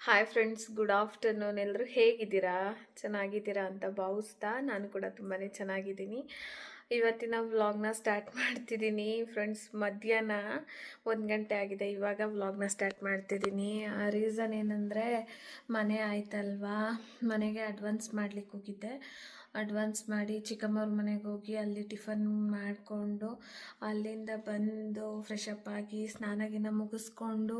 Hi friends, good afternoon. ಎಲ್ಲರೂ ಹೇಗಿದ್ದೀರಾ? ಚೆನ್ನಾಗಿದ್ದೀರಾ ಅಂತ ಭಾವಿಸ್ತಾ ನಾನು ಕೂಡ ತುಂಬಾ ಚೆನ್ನಾಗಿದ್ದೀನಿ. ಇವತ್ತಿನ ವ್ಲಾಗ್ನ ಸ್ಟಾರ್ಟ್ ಮಾಡ್ತಿದ್ದೀನಿ ಫ್ರೆಂಡ್ಸ್. ಮಧ್ಯಾಹ್ನ 1 ಗಂಟೆ ಆಗಿದೆ, ಇವಾಗ ವ್ಲಾಗ್ನ ಸ್ಟಾರ್ಟ್ ಮಾಡ್ತಿದ್ದೀನಿ. ರೀಸನ್ ಏನಂದರೆ ಮನೆ ಆಯ್ತಲ್ವಾ, ಮನೆಗೆ ಅಡ್ವಾನ್ಸ್ ಮಾಡ್ಲಿಕ್ಕೆ ಹೋಗಿದ್ದೆ. ಅಡ್ವಾನ್ಸ್ ಮಾಡಿ ಚಿಕ್ಕಮ್ಮವ್ರ ಮನೆಗೆ ಹೋಗಿ ಅಲ್ಲಿ ಟಿಫನ್ ಮಾಡಿಕೊಂಡು ಅಲ್ಲಿಂದ ಬಂದು ಫ್ರೆಶ್ ಅಪ್ ಆಗಿ ಸ್ನಾನಗಿನ ಮುಗಿಸ್ಕೊಂಡು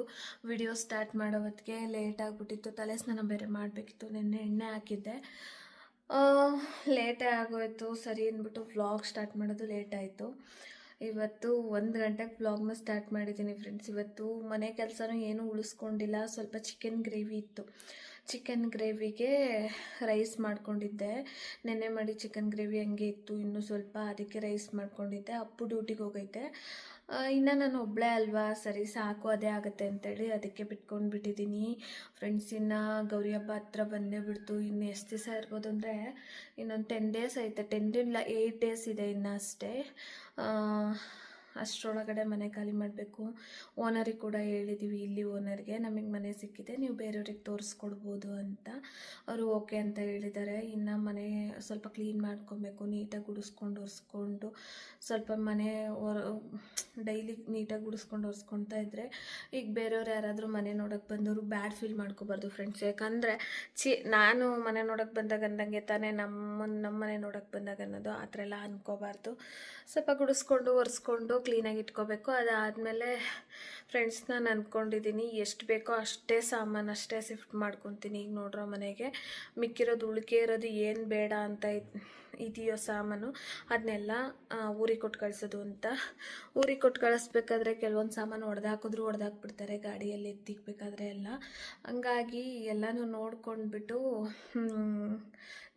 ವಿಡಿಯೋ ಸ್ಟಾರ್ಟ್ ಮಾಡೋ ಹೊತ್ತಿಗೆ ಲೇಟ್ ಆಗಿಬಿಟ್ಟಿತ್ತು. ತಲೆ ಸ್ನಾನ ಬೇರೆ ಮಾಡಬೇಕಿತ್ತು, ನಿನ್ನೆ ಎಣ್ಣೆ ಹಾಕಿದ್ದೆ. ಲೇಟೇ ಆಗೋಯ್ತು. ಸರಿ ಅಂದ್ಬಿಟ್ಟು ವ್ಲಾಗ್ ಸ್ಟಾರ್ಟ್ ಮಾಡೋದು ಲೇಟ್ ಆಯಿತು. ಇವತ್ತು 1 ಗಂಟೆಗೆ ವ್ಲಾಗ್ನ ಸ್ಟಾರ್ಟ್ ಮಾಡಿದ್ದೀನಿ ಫ್ರೆಂಡ್ಸ್. ಇವತ್ತು ಮನೆ ಕೆಲಸನೂ ಏನೂ ಉಳಿಸ್ಕೊಂಡಿಲ್ಲ. ಸ್ವಲ್ಪ ಚಿಕನ್ ಗ್ರೇವಿ ಇತ್ತು. ಚಿಕನ್ ಗ್ರೇವಿಗೆ ರೈಸ್ ಮಾಡ್ಕೊಂಡಿದ್ದೆ. ನೆನ್ನೆ ಮಾಡಿ ಚಿಕನ್ ಗ್ರೇವಿ ಹಂಗೆ ಇತ್ತು, ಇನ್ನೂ ಸ್ವಲ್ಪ, ಅದಕ್ಕೆ ರೈಸ್ ಮಾಡ್ಕೊಂಡಿದ್ದೆ. ಅಪ್ಪು ಡ್ಯೂಟಿಗೆ ಹೋಗೈತೆ. ಇನ್ನು ನಾನು ಒಬ್ಬಳೇ ಅಲ್ವಾ, ಸರಿ ಸಾಕು ಅದೇ ಆಗುತ್ತೆ ಅಂತೇಳಿ ಅದಕ್ಕೆ ಬಿಟ್ಕೊಂಡು ಬಿಟ್ಟಿದ್ದೀನಿ ಫ್ರೆಂಡ್ಸ್. ಇನ್ನು ಗೌರಿ ಹಬ್ಬ ಹತ್ರ ಬಂದೇ ಬಿಡ್ತು. ಇನ್ನು ಎಷ್ಟು ದಿವಸ ಇರ್ಬೋದು ಅಂದರೆ ಇನ್ನೊಂದು 10 ಡೇಸ್ ಐತೆ. 10 ಇಲ್ಲ 8 ಡೇಸ್ ಇದೆ ಇನ್ನು ಅಷ್ಟೇ. ಅಷ್ಟರೊಳಗಡೆ ಮನೆ ಖಾಲಿ ಮಾಡಬೇಕು. ಓನರಿಗೆ ಕೂಡ ಹೇಳಿದ್ದೀವಿ, ಇಲ್ಲಿ ಓನರ್ಗೆ ನಮಗೆ ಮನೆ ಸಿಕ್ಕಿದೆ, ನೀವು ಬೇರೆಯವ್ರಿಗೆ ತೋರಿಸ್ಕೊಡ್ಬೋದು ಅಂತ. ಅವರು ಓಕೆ ಅಂತ ಹೇಳಿದ್ದಾರೆ. ಇನ್ನು ಮನೆ ಸ್ವಲ್ಪ ಕ್ಲೀನ್ ಮಾಡ್ಕೊಬೇಕು, ನೀಟಾಗಿ ಗುಡಿಸ್ಕೊಂಡು ಒರೆಸ್ಕೊಂಡು, ಸ್ವಲ್ಪ ಮನೆ ಡೈಲಿ ನೀಟಾಗಿ ಗುಡಿಸ್ಕೊಂಡು ಒರೆಸ್ಕೊಳ್ತಾ ಇದ್ದರೆ ಈಗ ಬೇರೆಯವ್ರು ಯಾರಾದರೂ ಮನೆ ನೋಡೋಕ್ಕೆ ಬಂದವರು ಬ್ಯಾಡ್ ಫೀಲ್ ಮಾಡ್ಕೋಬಾರ್ದು ಫ್ರೆಂಡ್ಸ್. ಯಾಕಂದರೆ ನಾನು ಮನೆ ನೋಡೋಕ್ಕೆ ಬಂದಾಗ ಅಂದಂಗೆ ತಾನೇ ನಮ್ಮ ಮನೆ ನೋಡೋಕ್ಕೆ ಬಂದಾಗ ಅನ್ನೋದು, ಆ ಥರ ಎಲ್ಲ ಅಂದ್ಕೋಬಾರ್ದು. ಸ್ವಲ್ಪ ಗುಡಿಸ್ಕೊಂಡು ಒರೆಸ್ಕೊಂಡು ಕ್ಲೀನಾಗಿ ಇಟ್ಕೋಬೇಕು. ಅದಾದಮೇಲೆ ಫ್ರೆಂಡ್ಸ್, ನಾನು ಅಂದ್ಕೊಂಡಿದ್ದೀನಿ ಎಷ್ಟು ಬೇಕೋ ಅಷ್ಟೇ ಸಾಮಾನು ಅಷ್ಟೇ ಶಿಫ್ಟ್ ಮಾಡ್ಕೊತೀನಿ. ಈಗ ನೋಡ್ರೋ ಮನೆಗೆ ಮಿಕ್ಕಿರೋದು ಉಳಿಕೆ ಇರೋದು ಏನು ಬೇಡ ಅಂತ ಇದೆಯೋ ಸಾಮಾನು ಅದನ್ನೆಲ್ಲ ಊರಿಗೆ ಕೊಟ್ಟು ಕಳಿಸೋದು ಅಂತ. ಊರಿಗೆ ಕೊಟ್ಟು ಕಳಿಸ್ಬೇಕಾದ್ರೆ ಕೆಲವೊಂದು ಸಾಮಾನು ಹೊಡೆದಾಕ್ಬಿಡ್ತಾರೆ ಗಾಡಿಯಲ್ಲಿ ಎತ್ತಿಕ್ಬೇಕಾದ್ರೆ ಎಲ್ಲ. ಹಂಗಾಗಿ ಎಲ್ಲನೂ ನೋಡ್ಕೊಂಡ್ಬಿಟ್ಟು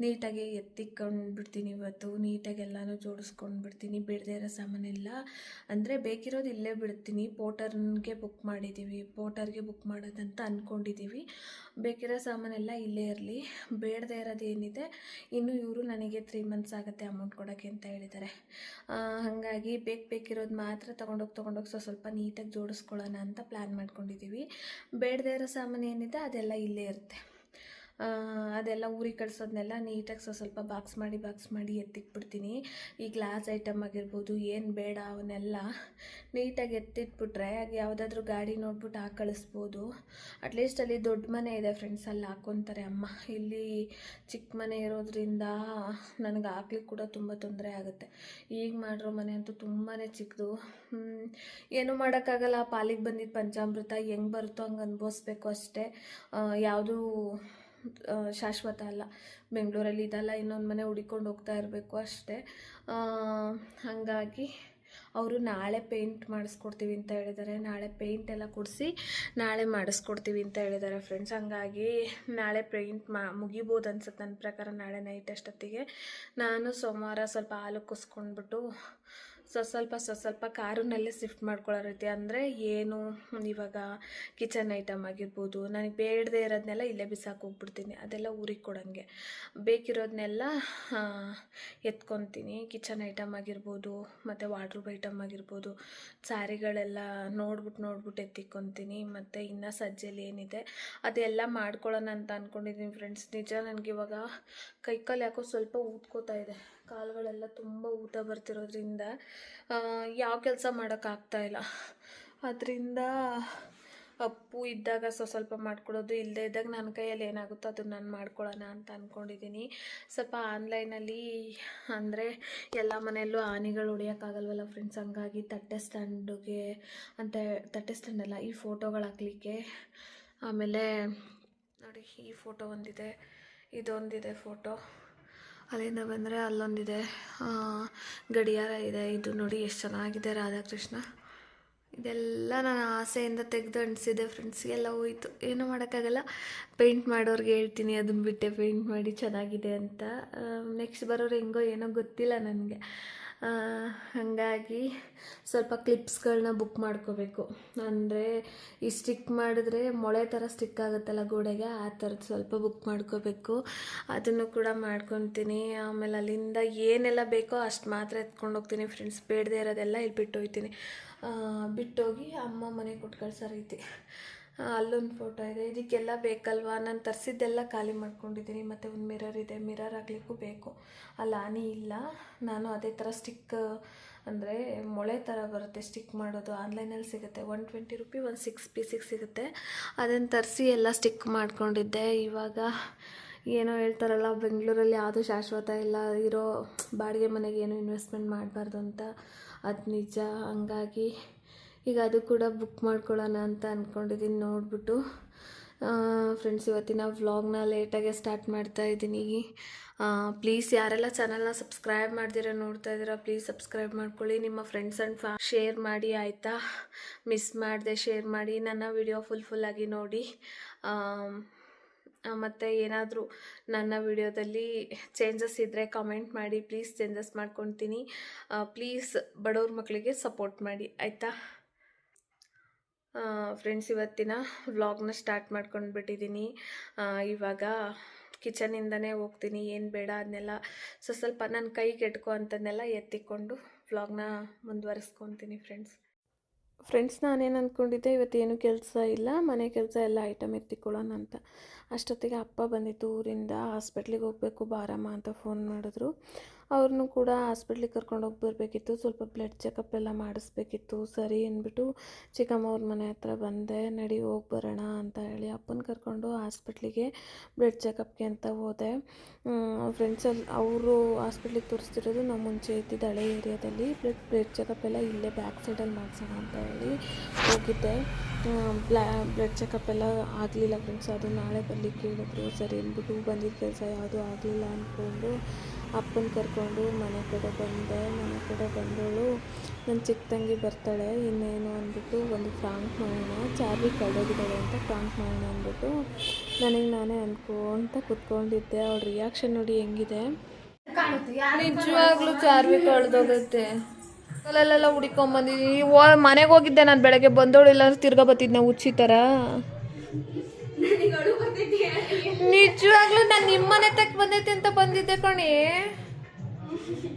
ನೀಟಾಗಿ ಎತ್ತಿಕ್ಕೊಂಡ್ಬಿಡ್ತೀನಿ. ಇವತ್ತು ನೀಟಾಗಿ ಎಲ್ಲನೂ ಜೋಡಿಸ್ಕೊಂಡ್ಬಿಡ್ತೀನಿ. ಬಿಡದೇ ಇರೋ ಸಾಮಾನೆಲ್ಲ ಅಂದರೆ ಬೇಕಿರೋದು ಇಲ್ಲೇ ಬಿಡ್ತೀನಿ. ಪೋಟರ್ಗೆ ಬುಕ್ ಮಾಡಿದ್ದೀವಿ, ಪೋಟರ್ಗೆ ಬುಕ್ ಮಾಡೋದಂತ ಅಂದ್ಕೊಂಡಿದ್ದೀವಿ. ಬೇಕಿರೋ ಸಾಮಾನೆಲ್ಲ ಇಲ್ಲೇ ಇರಲಿ. ಬೇಡದೇ ಇರೋದು ಏನಿದೆ, ಇನ್ನು ಇವರು ನನಗೆ 3 ಮಂತ್ಸ್ ಆಗುತ್ತೆ ಅಮೌಂಟ್ ಕೊಡೋಕ್ಕೆ ಅಂತ ಹೇಳಿದ್ದಾರೆ. ಹಾಗಾಗಿ ಬೇಕಿರೋದು ಮಾತ್ರ ತೊಗೊಂಡೋಗಿ ಸ್ವಲ್ಪ ನೀಟಾಗಿ ಜೋಡಿಸ್ಕೊಳ್ಳೋಣ ಅಂತ ಪ್ಲ್ಯಾನ್ ಮಾಡ್ಕೊಂಡಿದ್ದೀವಿ. ಬೇಡದೇ ಇರೋ ಸಾಮಾನು ಏನಿದೆ ಅದೆಲ್ಲ ಇಲ್ಲೇ ಇರುತ್ತೆ. ಅದೆಲ್ಲ ಊರಿಗೆ ಕಳಿಸೋದನ್ನೆಲ್ಲ ನೀಟಾಗಿ ಸ್ವಲ್ಪ ಬಾಕ್ಸ್ ಮಾಡಿ ಎತ್ತಿಟ್ಬಿಡ್ತೀನಿ. ಈ ಗ್ಲಾಸ್ ಐಟಮ್ ಆಗಿರ್ಬೋದು, ಏನು ಬೇಡ ಅವನ್ನೆಲ್ಲ ನೀಟಾಗಿ ಎತ್ತಿಟ್ಬಿಟ್ರೆ ಯಾವುದಾದ್ರೂ ಗಾಡಿ ನೋಡ್ಬಿಟ್ಟು ಹಾಕಿ ಕಳಿಸ್ಬೋದು. ಅಟ್ಲೀಸ್ಟ್ ಅಲ್ಲಿ ದೊಡ್ಡ ಮನೆ ಇದೆ ಫ್ರೆಂಡ್ಸ್, ಅಲ್ಲಿ ಹಾಕ್ಕೊತಾರೆ ಅಮ್ಮ. ಇಲ್ಲಿ ಚಿಕ್ಕ ಮನೆ ಇರೋದ್ರಿಂದ ನನಗೆ ಹಾಕ್ಲಿಕ್ಕೆ ಕೂಡ ತುಂಬ ತೊಂದರೆ ಆಗುತ್ತೆ. ಈಗ ಮಾಡಿರೋ ಮನೆ ಅಂತೂ ತುಂಬಾ ಚಿಕ್ಕದು. ಏನೂ ಮಾಡೋಕ್ಕಾಗಲ್ಲ. ಪಾಲಿಗೆ ಬಂದಿದ್ದು ಪಂಚಾಮೃತ ಹೆಂಗೆ ಬರುತ್ತೋ ಹಂಗೆ ಅನುಭವಿಸ್ಬೇಕು ಅಷ್ಟೇ. ಯಾವುದೂ ಶಾಶ್ವತ ಅಲ್ಲ. ಬೆಂಗಳೂರಲ್ಲಿ ಇದೆಲ್ಲ ಇನ್ನೊಂದು ಮನೆ ಹುಡಿಕೊಂಡು ಹೋಗ್ತಾ ಇರಬೇಕು ಅಷ್ಟೇ. ಹಾಗಾಗಿ ಅವರು ನಾಳೆ ಪೇಂಟ್ ಮಾಡಿಸ್ಕೊಡ್ತೀವಿ ಅಂತ ಹೇಳಿದ್ದಾರೆ. ನಾಳೆ ಪೇಂಟ್ ಎಲ್ಲ ಕೊಡಿಸಿ ನಾಳೆ ಮಾಡಿಸ್ಕೊಡ್ತೀವಿ ಅಂತ ಹೇಳಿದ್ದಾರೆ ಫ್ರೆಂಡ್ಸ್. ಹಂಗಾಗಿ ನಾಳೆ ಪೇಂಟ್ ಮುಗಿಬೋದು ಅನ್ಸುತ್ತೆ ನನ್ನ ಪ್ರಕಾರ, ನಾಳೆ ನೈಟ್ ಅಷ್ಟೊತ್ತಿಗೆ. ನಾನು ಸೋಮವಾರ ಸ್ವಲ್ಪ ಹಾಲು ಕುಸ್ಕೊಂಡ್ಬಿಟ್ಟು ಸ್ವಲ್ಪ ಕಾರಿನಲ್ಲೇ ಶಿಫ್ಟ್ ಮಾಡ್ಕೊಳ್ಳೋ ರೀತಿ. ಅಂದರೆ ಏನು ಇವಾಗ ಕಿಚನ್ ಐಟಮ್ ಆಗಿರ್ಬೋದು, ನನಗೆ ಬೇಡದೇ ಇರೋದನ್ನೆಲ್ಲ ಇಲ್ಲೇ ಬಿಸಾಕಿ ಹೋಗ್ಬಿಡ್ತೀನಿ. ಅದೆಲ್ಲ ಊರಿಗೆ ಕೊಡೋಂಗೆ. ಬೇಕಿರೋದನ್ನೆಲ್ಲ ಎತ್ಕೊತೀನಿ. ಕಿಚನ್ ಐಟಮ್ ಆಗಿರ್ಬೋದು ಮತ್ತು ವಾರ್ಡ್ರೋಬ್ ಐಟಮ್ ಆಗಿರ್ಬೋದು, ಸ್ಯಾರಿಗಳೆಲ್ಲ ನೋಡ್ಬಿಟ್ಟು ಎತ್ತಿಕ್ಕೊತೀನಿ. ಮತ್ತು ಇನ್ನು ಸಜ್ಜೆಲಿ ಏನಿದೆ ಅದೆಲ್ಲ ಮಾಡ್ಕೊಳ್ಳೋಣ ಅಂತ ಅಂದ್ಕೊಂಡಿದ್ದೀನಿ ಫ್ರೆಂಡ್ಸ್. ನಿಜ ನನಗೆ ಇವಾಗ ಕೈಕಾಲು ಯಾಕೋ ಸ್ವಲ್ಪ ಊದ್ಕೋತಾ ಇದೆ. ಕಾಲುಗಳೆಲ್ಲ ತುಂಬ ಊತ ಬರ್ತಿರೋದ್ರಿಂದ ಯಾವ ಕೆಲಸ ಮಾಡೋಕ್ಕಾಗ್ತಾಯಿಲ್ಲ. ಅದರಿಂದ ಅಪ್ಪು ಇದ್ದಾಗ ಸ್ವಲ್ಪ ಮಾಡ್ಕೊಳ್ಳೋದು, ಇಲ್ಲದೇ ಇದ್ದಾಗ ನನ್ನ ಕೈಯಲ್ಲಿ ಏನಾಗುತ್ತೋ ಅದನ್ನು ನಾನು ಮಾಡ್ಕೊಳ್ಳೋಣ ಅಂತ ಅಂದ್ಕೊಂಡಿದ್ದೀನಿ. ಸ್ವಲ್ಪ ಆನ್ಲೈನಲ್ಲಿ ಅಂದರೆ ಎಲ್ಲ ಮನೆಯಲ್ಲೂ ಆನೆಗಳು ಹೊಡಿಯೋಕ್ಕಾಗಲ್ವಲ್ಲ ಫ್ರೆಂಡ್ಸ್. ಹಂಗಾಗಿ ತಟ್ಟೆ ಸ್ಟ್ಯಾಂಡಲ್ಲ, ಈ ಫೋಟೋಗಳು ಹಾಕ್ಲಿಕ್ಕೆ. ಆಮೇಲೆ ನೋಡಿ, ಈ ಫೋಟೋ ಒಂದಿದೆ, ಇದೊಂದಿದೆ ಫೋಟೋ. ಅಲ್ಲಿಂದ ಬಂದರೆ ಅಲ್ಲೊಂದಿದೆ, ಗಡಿಯಾರ ಇದೆ. ಇದು ನೋಡಿ ಎಷ್ಟು ಚೆನ್ನಾಗಿದೆ, ರಾಧಾಕೃಷ್ಣ. ಇದೆಲ್ಲ ನಾನು ಆಸೆಯಿಂದ ತೆಗೆದು ಅಂಟಿಸಿದೆ ಫ್ರೆಂಡ್ಸ್. ಎಲ್ಲ ಹೋಯ್ತು, ಏನೂ ಮಾಡೋಕ್ಕಾಗಲ್ಲ. ಪೇಂಟ್ ಮಾಡೋರಿಗೆ ಹೇಳ್ತೀನಿ ಅದನ್ನು ಬಿಟ್ಟೆ ಪೇಂಟ್ ಮಾಡಿ ಚೆನ್ನಾಗಿದೆ ಅಂತ. ನೆಕ್ಸ್ಟ್ ಬರೋರು ಹೆಂಗೋ ಏನೋ ಗೊತ್ತಿಲ್ಲ ನನಗೆ. ಹಾಗಾಗಿ ಸ್ವಲ್ಪ ಕ್ಲಿಪ್ಸ್ಗಳನ್ನ ಬುಕ್ ಮಾಡ್ಕೋಬೇಕು. ಅಂದರೆ ಈ ಸ್ಟಿಕ್ ಮಾಡಿದ್ರೆ ಮೊಳೆ ಥರ ಸ್ಟಿಕ್ ಆಗುತ್ತಲ್ಲ ಗೋಡೆಗೆ, ಆ ಥರದ್ದು ಸ್ವಲ್ಪ ಬುಕ್ ಮಾಡ್ಕೋಬೇಕು. ಅದನ್ನು ಕೂಡ ಮಾಡ್ಕೊತೀನಿ. ಆಮೇಲೆ ಅಲ್ಲಿಂದ ಏನೆಲ್ಲ ಬೇಕೋ ಅಷ್ಟು ಮಾತ್ರ ಎತ್ಕೊಂಡು ಹೋಗ್ತೀನಿ ಫ್ರೆಂಡ್ಸ್. ಬೇಡದೇ ಇರೋದೆಲ್ಲ ಇಲ್ಲಿ ಬಿಟ್ಟು ಹೋಗ್ತೀನಿ. ಬಿಟ್ಟೋಗಿ ಅಮ್ಮ ಮನೆಗೆ ಕೊಟ್ಟು ಕಳ್ಸೋ ರೀತಿ. ಅಲ್ಲೊಂದು ಫೋಟೋ ಇದೆ. ಇದಕ್ಕೆಲ್ಲ ಬೇಕಲ್ವಾ, ನಾನು ತರಿಸಿದ್ದೆಲ್ಲ ಖಾಲಿ ಮಾಡ್ಕೊಂಡಿದ್ದೀನಿ. ಮತ್ತು ಒಂದು ಮಿರರ್ ಇದೆ, ಮಿರರ್ ಹಾಕ್ಲಿಕ್ಕೂ ಬೇಕು. ಅಲ್ಲಿ ಆನಿ ಇಲ್ಲ. ನಾನು ಅದೇ ಥರ ಸ್ಟಿಕ್ ಅಂದರೆ ಮೊಳೆ ಥರ ಬರುತ್ತೆ ಸ್ಟಿಕ್ ಮಾಡೋದು, ಆನ್ಲೈನಲ್ಲಿ ಸಿಗುತ್ತೆ. 120 ರೂಪಿ ಒಂದು 6 ಪೀಸಿಗೆ ಸಿಗುತ್ತೆ. ಅದನ್ನು ತರಿಸಿ ಎಲ್ಲ ಸ್ಟಿಕ್ ಮಾಡ್ಕೊಂಡಿದ್ದೆ. ಇವಾಗ ಏನೋ ಹೇಳ್ತಾರಲ್ಲ, ಬೆಂಗಳೂರಲ್ಲಿ ಯಾವುದೂ ಶಾಶ್ವತ ಇಲ್ಲ, ಇರೋ ಬಾಡಿಗೆ ಮನೆಗೆ ಏನು ಇನ್ವೆಸ್ಟ್ಮೆಂಟ್ ಮಾಡಬಾರ್ದು ಅಂತ. ಅದು ನಿಜ. ಹಂಗಾಗಿ ಈಗ ಅದು ಕೂಡ ಬುಕ್ ಮಾಡ್ಕೊಳ್ಳೋಣ ಅಂತ ಅಂದ್ಕೊಂಡಿದ್ದೀನಿ. ನೋಡಿಬಿಟ್ಟು ಫ್ರೆಂಡ್ಸ್, ಇವತ್ತಿನ ವ್ಲಾಗ್ನ ಲೇಟಾಗೆ ಸ್ಟಾರ್ಟ್ ಮಾಡ್ತಾ ಇದ್ದೀನಿ. ಪ್ಲೀಸ್ ಯಾರೆಲ್ಲ ಚಾನಲ್ನ ಸಬ್ಸ್ಕ್ರೈಬ್ ಮಾಡ್ದಿರ ನೋಡ್ತಾ ಇದ್ದೀರಾ, ಪ್ಲೀಸ್ ಸಬ್ಸ್ಕ್ರೈಬ್ ಮಾಡ್ಕೊಳ್ಳಿ. ನಿಮ್ಮ ಫ್ರೆಂಡ್ಸ್ ಆ್ಯಂಡ್ ಶೇರ್ ಮಾಡಿ ಆಯಿತಾ. ಮಿಸ್ ಮಾಡಿದೆ ಶೇರ್ ಮಾಡಿ. ನನ್ನ ವಿಡಿಯೋ ಫುಲ್ಲಾಗಿ ನೋಡಿ. ಮತ್ತು ಏನಾದರೂ ನನ್ನ ವಿಡಿಯೋದಲ್ಲಿ ಚೇಂಜಸ್ ಇದ್ದರೆ ಕಮೆಂಟ್ ಮಾಡಿ ಪ್ಲೀಸ್. ಚೇಂಜಸ್ ಮಾಡ್ಕೊತೀನಿ. ಪ್ಲೀಸ್ ಬಡವ್ರ ಮಕ್ಕಳಿಗೆ ಸಪೋರ್ಟ್ ಮಾಡಿ ಆಯಿತಾ. ಫ್ರೆಂಡ್ಸ್, ಇವತ್ತಿನ ವ್ಲಾಗ್ನ ಸ್ಟಾರ್ಟ್ ಮಾಡ್ಕೊಂಡು ಬಿಟ್ಟಿದ್ದೀನಿ. ಇವಾಗ ಕಿಚನಿಂದನೇ ಹೋಗ್ತೀನಿ. ಏನು ಬೇಡ ಅದನ್ನೆಲ್ಲ ಸ್ವಲ್ಪ ನನ್ನ ಕೈಗೆ ಎಟ್ಕೋ ಅಂತನ್ನೆಲ್ಲ ಎತ್ತಿಕೊಂಡು ವ್ಲಾಗ್ನ ಮುಂದುವರಿಸ್ಕೊತೀನಿ. ಫ್ರೆಂಡ್ಸ್ ನಾನೇನು ಅಂದ್ಕೊಂಡಿದ್ದೆ, ಇವತ್ತೇನು ಕೆಲಸ ಇಲ್ಲ, ಮನೆ ಕೆಲಸ ಎಲ್ಲ ಐಟಮ್ ಎತ್ತಿಕೊಳ್ಳೋಣ ಅಂತ. ಅಷ್ಟೊತ್ತಿಗೆ ಅಪ್ಪ ಬಂದಿತ್ತು ಊರಿಂದ. ಹಾಸ್ಪಿಟ್ಲಿಗೆ ಹೋಗಬೇಕು ಬಾರಮ್ಮ ಅಂತ ಫೋನ್ ಮಾಡಿದ್ರು. ಅವ್ರನ್ನೂ ಕೂಡ ಹಾಸ್ಪಿಟ್ಲಿಗೆ ಕರ್ಕೊಂಡೋಗಿ ಬರಬೇಕಿತ್ತು. ಸ್ವಲ್ಪ ಬ್ಲಡ್ ಚೆಕಪ್ ಎಲ್ಲ ಮಾಡಿಸ್ಬೇಕಿತ್ತು. ಸರಿ ಅಂದ್ಬಿಟ್ಟು ಚಿಕ್ಕಮ್ಮ ಅವ್ರ ಮನೆ ಹತ್ರ ಬಂದೆ. ನಡಿ ಹೋಗಿ ಬರೋಣ ಅಂತ ಹೇಳಿ ಅಪ್ಪನ ಕರ್ಕೊಂಡು ಹಾಸ್ಪಿಟ್ಲಿಗೆ ಬ್ಲಡ್ ಚೆಕಪ್ಗೆ ಅಂತ ಹೋದೆ. ಫ್ರೆಂಡ್ಸಲ್ಲಿ ಅವರು ಹಾಸ್ಪಿಟ್ಲಿಗೆ ತೋರಿಸ್ತಿರೋದು ನಾವು ಮುಂಚೆ ಇದ್ದಿದ್ದು ಹಳೆ ಏರಿಯಾದಲ್ಲಿ. ಬ್ಲಡ್ ಚೆಕಪ್ ಎಲ್ಲ ಇಲ್ಲೇ ಬ್ಯಾಕ್ ಸೈಡಲ್ಲಿ ಮಾಡಿಸೋಣ ಅಂತ ಹೇಳಿ ಹೋಗಿದ್ದೆ. ಬ್ಲಡ್ ಚೆಕಪ್ ಎಲ್ಲ ಆಗಲಿಲ್ಲ ಫ್ರೆಂಡ್ಸ್. ಅದು ನಾಳೆ ಬರಲಿಕ್ಕೆ ಹೇಳಿದ್ರು. ಸರಿ ಅಂದ್ಬಿಟ್ಟು ಬಂದಿದ್ದ ಕೆಲಸ ಯಾವುದೂ ಆಗಲಿಲ್ಲ ಅಂದ್ಕೊಂಡು ಅಪ್ಪನ ಕರ್ಕೊಂಡು ಮನೆ ಕಡೆ ಬಂದೆ. ಮನೆ ಕಡೆ ಬಂದವಳು ನನ್ನ ಚಿಕ್ಕ ತಂಗಿ ಬರ್ತಾಳೆ ಇನ್ನೇನು ಅಂದ್ಬಿಟ್ಟು ಒಂದು ಫ್ರಾಂಕ್ ಮಾಡೋಣ, ಚಾರ್ವಿ ಕಳೆದೋಗಿದ್ದಾಳೆ ಅಂತ ಫ್ರಾಂಕ್ ಮಾಡೋಣ ಅಂದ್ಬಿಟ್ಟು ನನಗೆ ನಾನೇ ಅಂದ್ಕೊಂತ ಕುತ್ಕೊಂಡಿದ್ದೆ. ಅವಳ ರಿಯಾಕ್ಷನ್ ನೋಡಿ ಹೆಂಗಿದೆ. ನಿಜವಾಗ್ಲೂ ಚಾರ್ವಿ ಕಳೆದೋಗುತ್ತೆ. ಅಲ್ಲೆಲ್ಲ ಹುಡ್ಕೊಂಬಂದಿದ್ದೀನಿ. ಮನೆಗೆ ಹೋಗಿದ್ದೆ ನಾನು ಬೆಳಗ್ಗೆ. ಬಂದವಳು ಇಲ್ಲ ತಿರ್ಗಾ ಬತ್ತಿದ್ನ ಹುಚ್ಚಿ ಥರ. ನಿಜವಾಗ್ಲೂ ನಾನು ನಿಮ್ಮನೆ ತಕ್ಕ ಬಂದೈತೆ ಅಂತ ಬಂದಿದ್ದೆ ಕಣಿ.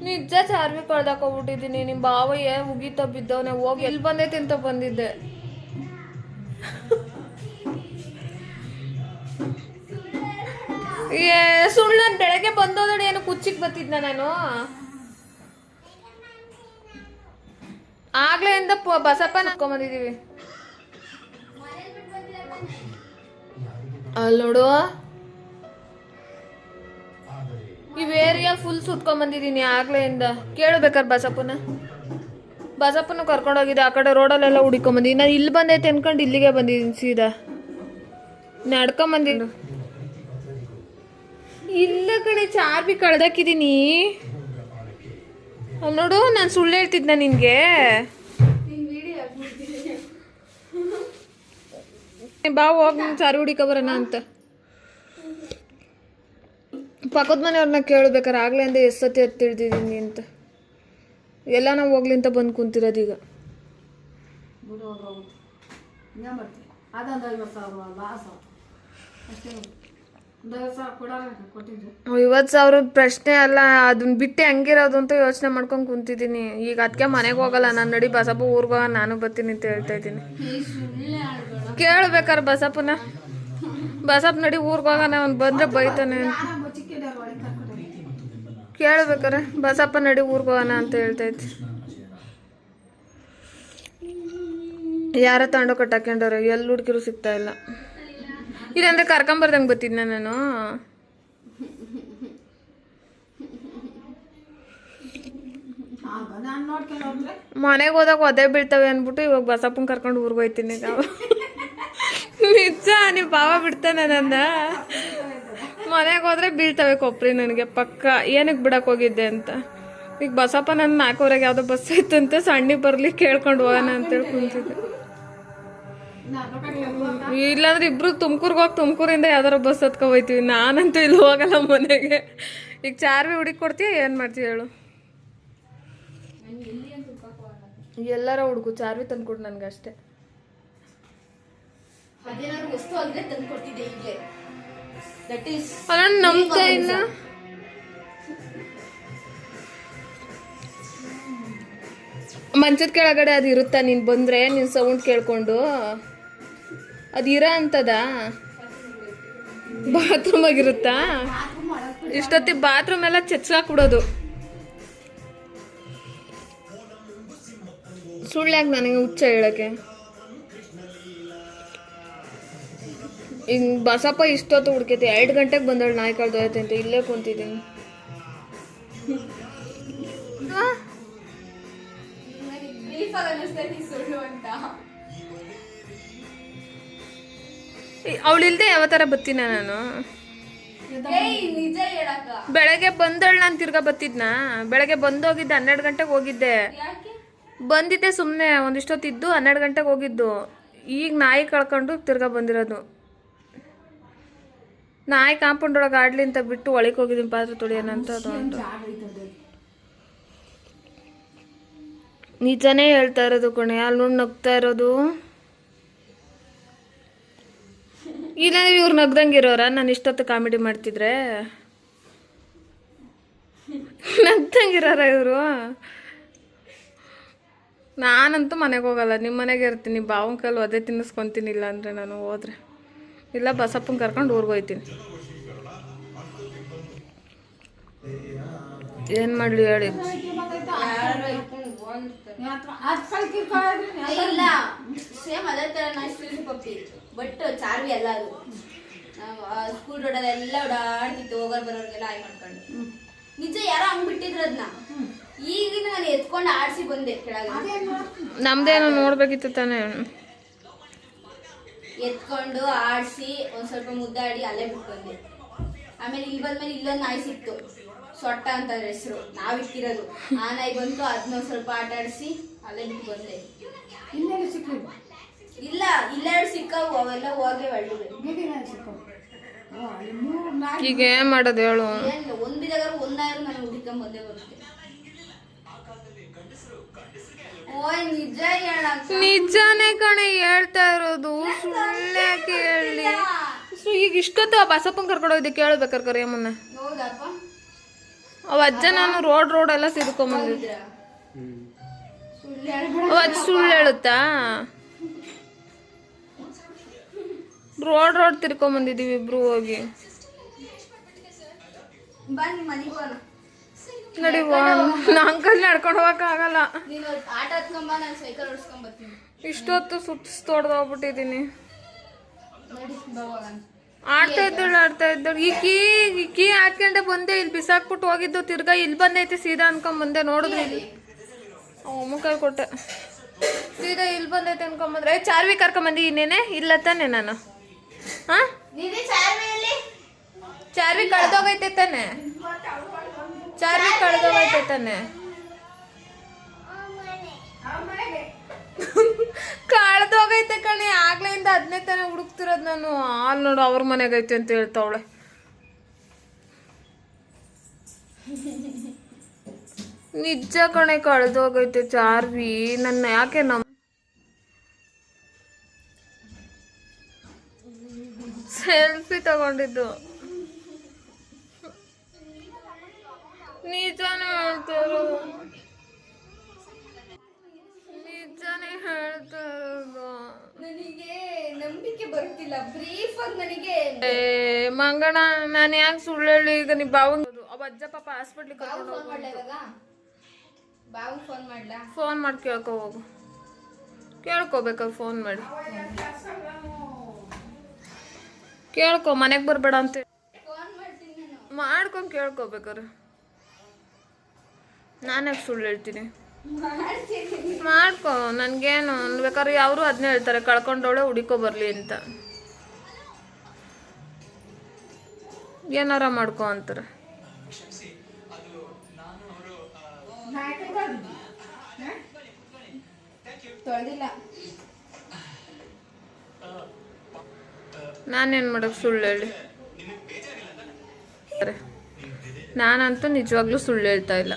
ನಿಜ ಚಾರ್ವಿ ಕಳ್ದಾಕೋಗ್ಬಿಟ್ಟಿದ್ದೀನಿ. ನಿಮ್ಮ ಬಾವಯ್ಯ ಉಗಿತ ಬಿದ್ದವನೇ ಹೋಗಿ ಎಲ್ಲಿ ಬಂದೈತೆ ಅಂತ ಬಂದಿದ್ದೆ. ಸುಳ್ಳು. ನಾನು ಬೆಳಗ್ಗೆ ಬಂದೋದಳು ಏನು ಕುಚ್ಚಿಗೆ ಬತ್ತಿದ್ನ ನಾನು. ಆಗ್ಲೆಯಿಂದ ಬಸಪ್ಪ ನಾಕೊಂಬಂದಿದ್ದೀವಿ. ಅಲ್ಲಿ ನೋಡು, ಈ ಏರಿಯಾ ಫುಲ್ ಸುತ್ಕೊಂಬಂದಿದ್ದೀನಿ ಆಗ್ಲೆಯಿಂದ. ಕೇಳಬೇಕಾರೆ ಬಸಪ್ಪನ ಕರ್ಕೊಂಡೋಗಿದ್ದೆ. ಆ ಕಡೆ ರೋಡಲ್ಲೆಲ್ಲ ಹುಡ್ಕೊಂಬಂದಿದ್ದೀನಿ. ನಾನು ಇಲ್ಲಿ ಬಂದೈತೆ ಅನ್ಕೊಂಡು ಇಲ್ಲಿಗೆ ಬಂದಿದ್ದೀನಿ ಸೀದಾ ನಡ್ಕೊಂಬಂದಿದ್ದು. ಇಲ್ಲ ಕಡೆ ಚಾರ್ವಿ ಕಳ್ದಾಕಿದ್ದೀನಿ. ಅಲ್ಲಿ ನೋಡು, ನಾನು ಸುಳ್ಳು ಹೇಳ್ತಿದ್ನ ನಿನಗೆ. ಬಾ ಹೋಗಿ ಚಾರ್ವಿ ಹುಡಿಕೊ ಬರೋಣ ಅಂತ. ಪಕ್ಕದ ಮನೆಯವ್ರನ್ನ ಕೇಳಬೇಕಾರೆ ಆಗ್ಲೇ ಅಂದೆ ಎಷ್ಟು ಸತಿ ತಿಳಿದಿದ್ದೀನಿ ಅಂತ. ಎಲ್ಲ ನಾವು ಹೋಗ್ಲಿ ಅಂತ ಬಂದು ಕುಂತಿರೋದೀಗ. $50,000 ಪ್ರಶ್ನೆ ಅಲ್ಲ, ಅದನ್ನ ಬಿಟ್ಟು ಹಂಗಿರೋದು ಅಂತ ಯೋಚನೆ ಮಾಡ್ಕೊಂಡು ಕುಂತಿದ್ದೀನಿ. ಈಗ ಅದಕ್ಕೆ ಮನೆಗೆ ಹೋಗಲ್ಲ ನಾನು. ನಡಿ ಬಸಪ್ಪ ಊರಿಗೆ ಹೋಗ, ನಾನು ಬರ್ತೀನಿ ಅಂತ ಹೇಳ್ತಾ ಇದ್ದೀನಿ. ಕೇಳ್ಬೇಕಾರೆ ಬಸಪ್ಪ ನಡಿ ಊರಿಗೆ ಹೋಗೋಣ, ಅವ್ನು ಬಂದರೆ ಬೈತಾನೆ. ಕೇಳ್ಬೇಕಾರೆ ಬಸಪ್ಪ ನಡಿ ಊರಿಗೆ ಹೋಗೋಣ ಅಂತ ಹೇಳ್ತಾ ಇದ್ದೆ. ಯಾರ ತಗೊಂಡೋ ಕಟ್ಟಾಕೊಂಡವ್ರೆ, ಎಲ್ಲಿ ಹುಡುಕಿರು ಸಿಗ್ತಾ ಇಲ್ಲ. ಇಲ್ಲಾಂದ್ರೆ ಕರ್ಕೊಂಬರ್ದಂಗೆ ಬರ್ತಿದ್ನ ನಾನು. ಮನೆಗೆ ಹೋದಾಗ ಒದೆ ಬೀಳ್ತವೆ ಅಂದ್ಬಿಟ್ಟು ಇವಾಗ ಬಸಪ್ಪನ ಕರ್ಕೊಂಡು ಊರಿಗೆ ಹೋಯ್ತೀನಿ. ನಿಜ, ನೀವು ಭಾವ ಬಿಡ್ತಾನೆ ನನ್ನ. ಮನೆಗೆ ಹೋದ್ರೆ ಬೀಳ್ತವೆ ಕೊಬ್ಬರಿ ನನಗೆ ಪಕ್ಕ. ಏನಕ್ಕೆ ಬಿಡಕ್ಕೆ ಹೋಗಿದ್ದೆ ಅಂತ. ಈಗ ಬಸಪ್ಪ ನನ್ನ 4:00 ಯಾವುದೋ ಬಸ್ ಇತ್ತಂತೆ, ಸಣ್ಣಿಗೆ ಬರಲಿ ಕೇಳ್ಕೊಂಡು ಹೋಗೋಣ ಅಂತೇಳಿ ಕುಂತಿದ್ದೆ. ಇಲ್ಲಾಂದ್ರೆ ಇಬ್ರು ತುಮಕೂರ್ಗೆ ಹೋಗಿ ತುಮಕೂರಿಂದ ಯಾವ್ದಾರ ಬಸ್ ಹತ್ಕೊ ಹೋಯ್ತೀವಿ. ನಾನಂತೂ ಇಲ್ಲಿ ಹೋಗಲ್ಲ ಮನೆಗೆ. ಈಗ ಚಾರ್ವಿ ಹುಡುಕಿ ಕೊಡ್ತೀಯ, ಏನು ಮಾಡ್ತೀವಿ ಹೇಳು. ಎಲ್ಲಾರ ಹುಡುಗು ಚಾರ್ವಿ ತಂದ್ಕೊಡು ನನಗೆ ಅಷ್ಟೇ. ಅಲ್ಲ ನಂಬ್ತಾ ಇಲ್ಲ. ಮಂಚದ ಕೆಳಗಡೆ ಅದು ಇರುತ್ತಾ, ನೀನು ಬಂದರೆ ನಿನ್ನ ಸೌಂಡ್ ಕೇಳ್ಕೊಂಡು. ಅದು ಇರೋ ಅಂತದ ಬಾತ್ರೂಮ್ ಆಗಿರುತ್ತಾ? ಇಷ್ಟೊತ್ತಿ ಬಾತ್ರೂಮ್ ಎಲ್ಲ ಚೆಚ್ಚಾಕ್ಬಿಡೋದು. ಸುಳ್ಳ್ಯಾಕೆ ನನಗೆ ಹುಚ್ಚ ಹೇಳಕ್ಕೆ? ಹಿಂಗೆ ಬಸಪ್ಪ ಇಷ್ಟೊತ್ತು ಹುಡ್ಕೈತಿ. 2 ಗಂಟೆಗೆ ಬಂದಳು ನಾಯಿ ಕಳ್ದೋಯ್ತೆ ಅಂತ ಇಲ್ಲೇ ಕುಂತಿದ್ದೀನಿ. ಅವಳಿಲ್ದೆ ಯಾವ ಥರ ಬತ್ತೀನ ನಾನು? ಬೆಳಗ್ಗೆ ಬಂದಳು, ನಾನು ತಿರ್ಗಾ ಬತ್ತಿದ್ನಾ? ಬೆಳಗ್ಗೆ ಬಂದೋಗಿದ್ದೆ, 12 ಗಂಟೆಗೆ ಹೋಗಿದ್ದೆ. ಬಂದಿದ್ದೆ ಸುಮ್ಮನೆ ಒಂದಿಷ್ಟೊತ್ತಿದ್ದು 12 ಗಂಟೆಗೆ ಹೋಗಿದ್ದು. ಈಗ ನಾಯಿ ಕಳ್ಕೊಂಡು ತಿರ್ಗಾ ಬಂದಿರೋದು. ನಾಯಿ ಕಾಂಪೌಂಡ್ ಒಳಗೆ ಆಡ್ಲಿ ಅಂತ ಬಿಟ್ಟು ಒಳಗೆ ಹೋಗಿದ್ದೀನಿ ಪಾತ್ರೆ ತೊಳಿಯೋಣಂತ. ಅದು ನಿಜನೇ ಹೇಳ್ತಾ ಇರೋದು ಕಣೆ, ಅಲ್ಲಿ ನೋಡಿ ನಗ್ತಾ ಇರೋದು. ಇಲ್ಲಾಂದ್ರೆ ಇವ್ರು ನಗ್ದಂಗಿರೋರ ನಾನು ಇಷ್ಟೊತ್ತು ಕಾಮಿಡಿ ಮಾಡ್ತಿದ್ರೆ? ನಗ್ದಂಗಿರೋರ ಇವರು? ನಾನಂತೂ ಮನೆಗೆ ಹೋಗಲ್ಲ, ನಿಮ್ಮ ಮನೆಗೆ ಇರ್ತೀನಿ. ಬಾವನ ಕಲ್ಲು ಅದೇ ತಿನ್ನಿಸ್ಕೊತೀನಿ. ಇಲ್ಲ ಅಂದರೆ ನಾನು ಹೋದ್ರೆ, ಇಲ್ಲ ಬಸಪ್ಪನ ಕರ್ಕೊಂಡು ಊರಿಗೆ ಹೋಗ್ತೀನಿ. ಏನು ಮಾಡಲಿ ಹೇಳಿ? ಸೇಮ್ ಅದೇ ಥರ ಪಪ್ಪಿ, ಬಟ್ ಚಾರ್ವಿ ಅಲ್ಲ ಅದು. ಸ್ಕೂಲ್ ರೋಡಲ್ಲೆಲ್ಲ ಓಡಾಡ್ತಿತ್ತು, ಹೋಗೋರು ಬರೋರಿಗೆಲ್ಲ ಆಯ್ ಮಾಡ್ಕೊಂಡು. ನಿಜ ಯಾರೋ ಹಂಗ್ ಬಿಟ್ಟಿದ್ರು ಅದನ್ನ. ಈಗಿನ ನಾನು ಎತ್ಕೊಂಡು ಆಡಿಸಿ ಬಂದೆ ಕೆಳಗೆ. ನಮ್ದೇನೋ ನೋಡ್ಬೇಕಿತ್ತು ತಾನೇ. ಎತ್ಕೊಂಡು ಆಡಿಸಿ ಒಂದ್ ಸ್ವಲ್ಪ ಮುದ್ದಾಡಿ ಅಲ್ಲೇ ಬಿಟ್ಟು ಬಂದೆ. ಆಮೇಲೆ ಇಲ್ಲಿ ಬಂದ್ಮೇಲೆ ಇಲ್ಲೊಂದು ನಾಯಿ ಸಿಕ್ತು, ಸೊಟ್ಟ ಅಂತ ಹೆಸರು, ನಾವ್ ಇಕ್ಕಿರೋದು. ಆ ನಾಯಿ ಬಂತು, ಅದನ್ನ ಸ್ವಲ್ಪ ಆಟ ಆಡಿಸಿ ಅಲ್ಲೇ ಬಿಟ್ಟು ಬಂದೆ. ಇಲ್ಲ, ಇಲ್ಲೆರಡು ಸಿಕ್ಕವು, ಅವೆಲ್ಲ ಹೋಗಿ ಒಳ್ಳೆ. ಈಗ ಏನ್ ಮಾಡೋದು ಹೇಳು? ಒಂದ್ ಬಿದಾಗ ಒಂದಾದ್ರು ನಾನು ಹುಡುಕೊಂಡ್ ಬಂದೇ ಬರುತ್ತೆ. ಓಯ್ ನಿಜ ಹೇಳಕ್ಕ, ನಿಜಾನೇ ಕಣೆ ಹೇಳ್ತಾ ಇರೋದು, ಸುಳ್ಳ್ಯಾಕೆ ಹೇಳಿ? ಈಗ ಇಷ್ಟೊತ್ತು ಆ ಬಸಪ್ಪನ್ ಕರ್ಕೊಂಡು ಹೋಗಿದ್ದೆ, ಕೇಳ್ಬೇಕಾರೆ ಕರಿಯಮ್ಮನ್ನ. ಹೌದಪ್ಪ, ಅವ ಅಜ್ಜ ನಾನು ರೋಡ್ ಎಲ್ಲ ಸಿಡ್ಕೊಂಬಂದಿದ್ದೆ. ಅಜ್ಜ ಸುಳ್ಳು ಹೇಳುತ್ತಾ? ರೋಡ್ ತಿರ್ಕೊಂಬಂದಿದ್ದೀವಿ ಇಬ್ರು ಹೋಗಿ. ನಡಿವಾ, ಅಂಕಲ್ ನಡ್ಕೊಂಡು ಹೋಗಕ್ಕಾಗಲ್ಲ. ಇಷ್ಟೊತ್ತು ಸುತ್ತಿಸ್ತೊಡ್ದು ಹೋಗ್ಬಿಟ್ಟಿದ್ದೀನಿ. ಆಡ್ತಾ ಇದ್ದಳು. ಈ ಕೀ ಹಾಕೊಂಡೆ ಬಂದೆ, ಇಲ್ಲಿ ಬಿಸಾಕ್ಬಿಟ್ಟು ಹೋಗಿದ್ದು. ತಿರ್ಗಾ ಇಲ್ಲಿ ಬಂದೈತಿ ಸೀದಾ ಅನ್ಕೊಂಬಂದೆ. ನೋಡಿದ್ರೆ ಇಲ್ಲಿ ಮುಖ ಕೊಟ್ಟೆ, ಸೀದಾ ಇಲ್ಲಿ ಬಂದೈತೆ ಅನ್ಕೊಂಬಂದ್ರೆ. ಚಾರ್ವಿ ಕರ್ಕೊಂಬಂದಿ ಇನ್ನೇನೆ ಇಲ್ಲ ತಾನೆ ನಾನು? ಹಾ, ಚಾರ್ವಿ ಕಳ್ದೋಗೈತೆ ತಾನೆ? ಚಾರ್ವಿ ಕಳ್ದೋಗೈತೆ ತಾನೆ? ಕಳ್ದೋಗೈತೆ ಕಣೆ, ಆಗ್ಲಿಂದ ಅದನ್ನೇ ತಾನೆ ಹುಡುಕ್ತಿರೋದು ನಾನು. ಅಲ್ಲಿ ನೋಡು ಅವ್ರ ಮನೆಗೈತೆ ಅಂತ ಹೇಳ್ತಾವಳೆ. ನಿಜ ಕಣೆ, ಕಳ್ದೋಗೈತೆ ಚಾರ್ವಿ. ನನ್ನ ಯಾಕೆ ಸೆಲ್ಫಿ ತಗೊಂಡಿದ್ದು. ನಿಜಾನೇ ಹೇಳ್ತಾ ಇರೋದು. ನನಗೆ ನಂಬಿಕೆ ಬರ್ತಿಲ್ಲ. ಬ್ರೀಫ್ ಆಗಿ ನನಗೆ ಮಂಗಣ, ನಾನು ಯಾಕೆ ಸುಳ್ಳು ಹೇಳಿ? ಈಗ ನೀವು ಬಾವಂಗ್ ಅವ ಅಜ್ಜ ಪಾಪ ಹಾಸ್ಪಿಟ್ಲಿಗೆ ಕರ್ಕೊಂಡು ಫೋನ್ ಮಾಡಿ ಕೇಳ್ಕೊ ಹೋಗು. ಕೇಳ್ಕೊಬೇಕ ಫೋನ್ ಮಾಡಿ ಕೇಳ್ಕೊ. ಮನೆಗೆ ಬರಬೇಡ ಅಂತ ಮಾಡ್ಕೊಂಡು ಕೇಳ್ಕೊಬೇಕಾರೆ ನಾನು ಯಾಕೆ ಸುಳ್ಳು ಹೇಳ್ತೀನಿ? ಮಾಡ್ಕೊ, ನನಗೇನು ಬೇಕಾದ್ರೆ ಅವರು ಅದನ್ನೇ ಹೇಳ್ತಾರೆ, ಕಳ್ಕೊಂಡವಳೆ ಹುಡುಕೋ ಬರಲಿ ಅಂತ. ಏನಾರ ಮಾಡ್ಕೊ ಅಂತಾರೆ. ನಾನೇನು ಮಾಡೋಕೆ ಸುಳ್ಳು ಹೇಳಿ? ನಾನಂತೂ ನಿಜವಾಗ್ಲೂ ಸುಳ್ಳು ಹೇಳ್ತಾ ಇಲ್ಲ.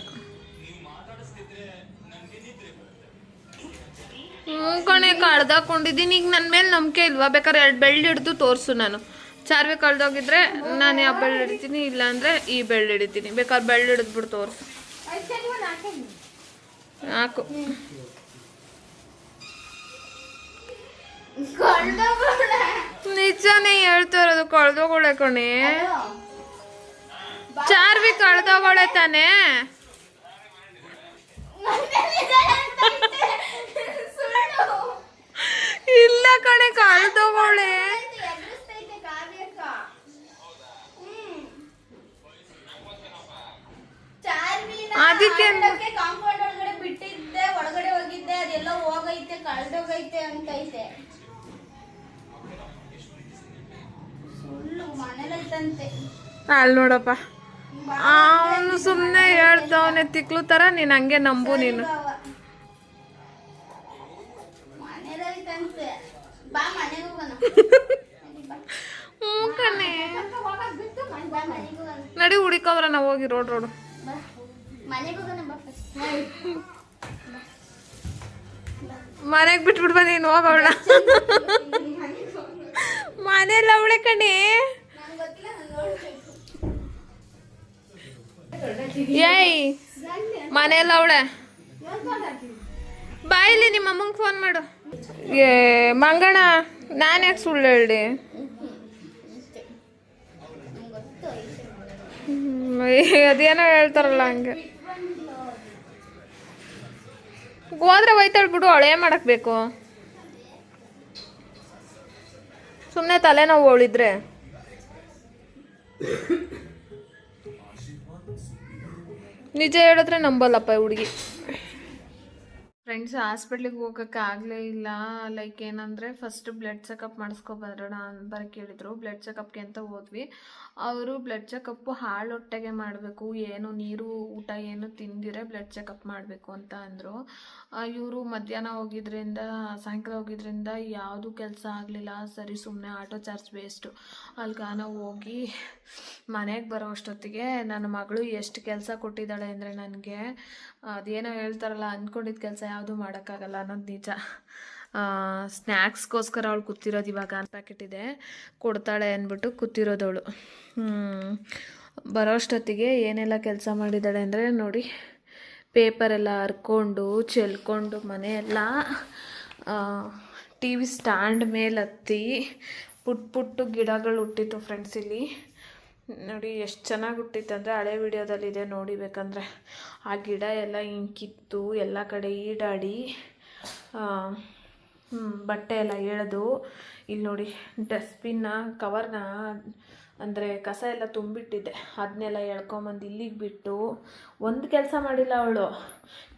ಕಣೆ, ಕಳ್ದಾಕೊಂಡಿದ್ದೀನಿ. ಈಗ ನನ್ನ ಮೇಲೆ ನಂಬಿಕೆ ಇಲ್ವಾ? ಬೇಕಾದ್ರೆ 2 ಬೆಳ್ಳಿ ಹಿಡ್ದು ತೋರಿಸು. ನಾನು ಚಾರ್ವಿ ಕಳ್ದೋಗಿದ್ರೆ ನಾನು ಯಾವ ಬೆಳ್ಳಿ ಹಿಡಿತೀನಿ, ಇಲ್ಲಾಂದರೆ ಈ ಬೆಳ್ಳಿ ಹಿಡಿತೀನಿ. ಬೇಕಾದ್ರೆ ಬೆಳ್ಳಿ ಹಿಡಿದ್ಬಿಟ್ಟು ತೋರಿಸು. ಸಾಕು. ಕಳ್ದೋಗ್ಬಿಟ್ಟೆ. ನಿಜಾನೇ ಹೇಳ್ತಾ ಇರೋದು, ಕಳ್ದೋಗೋಳೆ ಕಣೆ. ಚಾರ್ವಿ ಕಳ್ದೋಗೋಳೆ ತಾನೇ. ಇಲ್ಲ ಕಣೆ, ಕಳ್ದೋಗೋಳೆ. ಅದಕ್ಕೆ ಕಾಂಪೌಂಡ್ ಒಳಗಡೆ ಬಿಟ್ಟಿದ್ದೆ, ಒಳಗಡೆ ಹೋಗಿದ್ದೆ, ಅದೆಲ್ಲ ಹೋಗೈತೆ, ಕಳ್ದೋಗೈತೆ ಅಂತೈತೆ. ಸುಳ್ಳು, ಮನೇಲೈತಂತೆ. ಅಲ್ಲಿ ನೋಡಪ್ಪ, ಅವನು ಸುಮ್ಮನೆ ಹೇಳ್ದವನೆ ತಿಕ್ಲು ತರ. ನೀನು ಹಂಗೆ ನಂಬು. ನೀನು ಮನೇಲೈತಂತೆ. ಬಾ ಮನೆಗೆ ಹೋಗೋಣ. ಹ್ಞೂ ಕಣೆ, ನಡಿ ಹುಡಿಕೋಬ್ರ ನಾವು ಹೋಗಿ ರೋಡ್ ಮನೆಗೆ ಹೋಗೋಣ ಬಾ ಫಸ್ಟ್. ಮನೆಗೆ ಬಿಟ್ಬಿಡ್ಬ ನೀನು, ಹೋಗೋಣ. ಮನೆಯಲ್ಲ ಅವಳೆ ಕಣೆ. ಏಯ್, ಮನೆಯಲ್ಲ ಅವಳೆ. ಬಾಯಿಲಿ ನಿಮ್ಮ ಅಮ್ಮಂಗೆ ಫೋನ್ ಮಾಡು. ಏ ಮಂಗಣ, ನಾನು ಯಾಕೆ ಸುಳ್ಳು ಹೇಳಿ? ಅದೇನೋ ಹೇಳ್ತಾರಲ್ಲ ಹಂಗೆ. ಹೋದ್ರೆ ಒಯ್ತಾಳ್ ಬಿಡು, ಅವಳು ಏನು ಮಾಡಕ್ ಬೇಕು? ಸುಮ್ಮನೆ ತಲೆನೋವು ಅವಳಿದ್ರೆ. ನಿಜ ಹೇಳಿದ್ರೆ ನಂಬಲ್ಲಪ್ಪ ಹುಡುಗಿ. ಫ್ರೆಂಡ್ಸ್, ಹಾಸ್ಪಿಟ್ಲಿಗೆ ಹೋಗೋಕ್ಕೆ ಆಗಲೇ ಇಲ್ಲ. ಲೈಕ್ ಏನಂದರೆ, ಫಸ್ಟ್ ಬ್ಲಡ್ ಚೆಕಪ್ ಮಾಡಿಸ್ಕೊಬರೋಣ ಬರೋಕ್ಕೆ ಹೇಳಿದರು. ಬ್ಲಡ್ ಚೆಕಪ್ಗೆ ಅಂತ ಹೋದ್ವಿ. ಅವರು ಬ್ಲಡ್ ಚೆಕಪ್ಪು ಹಾಳೊಟ್ಟೆಗೆ ಮಾಡಬೇಕು, ಏನು ನೀರು ಊಟ ಏನು ತಿಂದಿರೆ ಬ್ಲಡ್ ಚೆಕಪ್ ಮಾಡಬೇಕು ಅಂತ ಅಂದರು. ಇವರು ಮಧ್ಯಾಹ್ನ ಹೋಗಿದ್ರಿಂದ, ಸಾಯಂಕಾಲ ಹೋಗಿದ್ರಿಂದ ಯಾವುದೂ ಕೆಲಸ ಆಗಲಿಲ್ಲ. ಸರಿ, ಸುಮ್ಮನೆ ಆಟೋ ಚಾರ್ಜ್ ವೇಸ್ಟು. ಅಲ್ಗ ನಾವು ಹೋಗಿ ಮನೆಗೆ ಬರೋ ಅಷ್ಟೊತ್ತಿಗೆ ನನ್ನ ಮಗಳು ಎಷ್ಟು ಕೆಲಸ ಕೊಟ್ಟಿದ್ದಾಳೆ ಅಂದರೆ ನನಗೆ, ಅದೇನೋ ಹೇಳ್ತಾರಲ್ಲ, ಅಂದ್ಕೊಂಡಿದ್ದ ಕೆಲಸ ಯಾವುದೂ ಮಾಡೋಕ್ಕಾಗಲ್ಲ ಅನ್ನೋದು ನಿಜ. ಸ್ನ್ಯಾಕ್ಸ್ಗೋಸ್ಕರ ಅವಳು ಕೂತಿರೋದು. ಇವಾಗ ಪ್ಯಾಕೆಟ್ ಇದೆ, ಕೊಡ್ತಾಳೆ ಅಂದ್ಬಿಟ್ಟು ಕೂತಿರೋದವಳು. ಬರೋ ಅಷ್ಟೊತ್ತಿಗೆ ಏನೆಲ್ಲ ಕೆಲಸ ಮಾಡಿದ್ದಾಳೆ ಅಂದರೆ ನೋಡಿ, ಪೇಪರೆಲ್ಲ ಹರ್ಕೊಂಡು ಚೆಲ್ಕೊಂಡು ಮನೆಯೆಲ್ಲ, ಟಿ ವಿ ಸ್ಟ್ಯಾಂಡ್ ಮೇಲೆ ಹತ್ತಿ ಪುಟ್ಟು ಗಿಡಗಳು ಹುಟ್ಟಿತ್ತು ಫ್ರೆಂಡ್ಸ್. ಇಲ್ಲಿ ನೋಡಿ ಎಷ್ಟು ಚೆನ್ನಾಗಿ ಹುಟ್ಟಿತ್ತು ಅಂದರೆ, ಹಳೆ ವಿಡಿಯೋದಲ್ಲಿದೆ ನೋಡಿ ಬೇಕಂದರೆ. ಆ ಗಿಡ ಎಲ್ಲ ಹಿಂಗೆ ಕಿತ್ತು ಎಲ್ಲ ಕಡೆ ಈಡಾಡಿ ಬಟ್ಟೆ ಎಲ್ಲ ಎಳೆದು, ಇಲ್ಲಿ ನೋಡಿ ಡಸ್ಟ್ಬಿನ್ನ ಕವರ್ನ ಅಂದರೆ ಕಸ ಎಲ್ಲ ತುಂಬಿಟ್ಟಿದ್ದೆ, ಅದನ್ನೆಲ್ಲ ಎಳ್ಕೊಂಬಂದು ಇಲ್ಲಿಗೆ ಬಿಟ್ಟು ಒಂದು ಕೆಲಸ ಮಾಡಿಲ್ಲ ಅವಳು.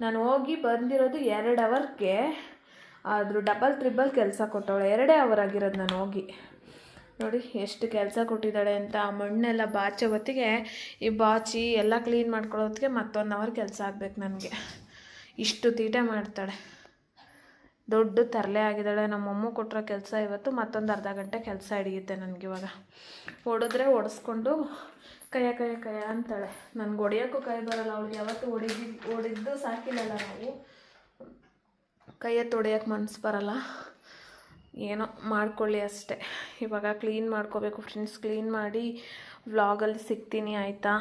ನಾನು ಹೋಗಿ ಬಂದಿರೋದು 2 ಅವರ್ಗೆ, ಆದರೂ ಡಬಲ್ ಟ್ರಿಬಲ್ ಕೆಲಸ ಕೊಟ್ಟವಳು. 2 ಅವರ್ ಆಗಿರೋದು ನಾನು ಹೋಗಿ. ನೋಡಿ ಎಷ್ಟು ಕೆಲಸ ಕೊಟ್ಟಿದ್ದಾಳೆ ಅಂತ. ಆ ಮಣ್ಣೆಲ್ಲ ಬಾಚೋ ಹೊತ್ತಿಗೆ, ಈ ಬಾಚಿ ಎಲ್ಲ ಕ್ಲೀನ್ ಮಾಡ್ಕೊಳ್ಳೋದಕ್ಕೆ ಮತ್ತೊಂದು ಅವರ್ ಕೆಲಸ ಆಗಬೇಕು ನನಗೆ. ಇಷ್ಟು ತೀಟೆ ಮಾಡ್ತಾಳೆ. ದೊಡ್ಡ ತರಲೆ ಆಗಿದ್ದಾಳೆ. ನಮ್ಮಮ್ಮ ಕೊಟ್ಟಿರೋ ಕೆಲಸ ಇವತ್ತು ಮತ್ತೊಂದು ಅರ್ಧ ಗಂಟೆ ಕೆಲಸ ಹಿಡಿಯುತ್ತೆ ನನಗಿವಾಗ. ಹೊಡೆದ್ರೆ ಹೊಡೆಸ್ಕೊಂಡು ಕೈಯ ಅಂತಾಳೆ. ನನಗೆ ಹೊಡೆಯೋಕ್ಕೂ ಕೈ ಬರೋಲ್ಲ. ಅವಳಿಗೆ ಯಾವತ್ತೂ ಹೊಡಿದ್ದು ಸಾಕಿಲ್ಲಲ್ಲ ನಾವು, ಕೈಯತ್ತು ಹೊಡೆಯೋಕ್ಕೆ ಮನಸ್ಸು ಬರೋಲ್ಲ. ಏನೋ ಮಾಡ್ಕೊಳ್ಳಿ ಅಷ್ಟೇ. ಇವಾಗ ಕ್ಲೀನ್ ಮಾಡ್ಕೋಬೇಕು ಫ್ರೆಂಡ್ಸ್. ಕ್ಲೀನ್ ಮಾಡಿ ವ್ಲಾಗಲ್ಲಿ ಸಿಗ್ತೀನಿ, ಆಯಿತಾ?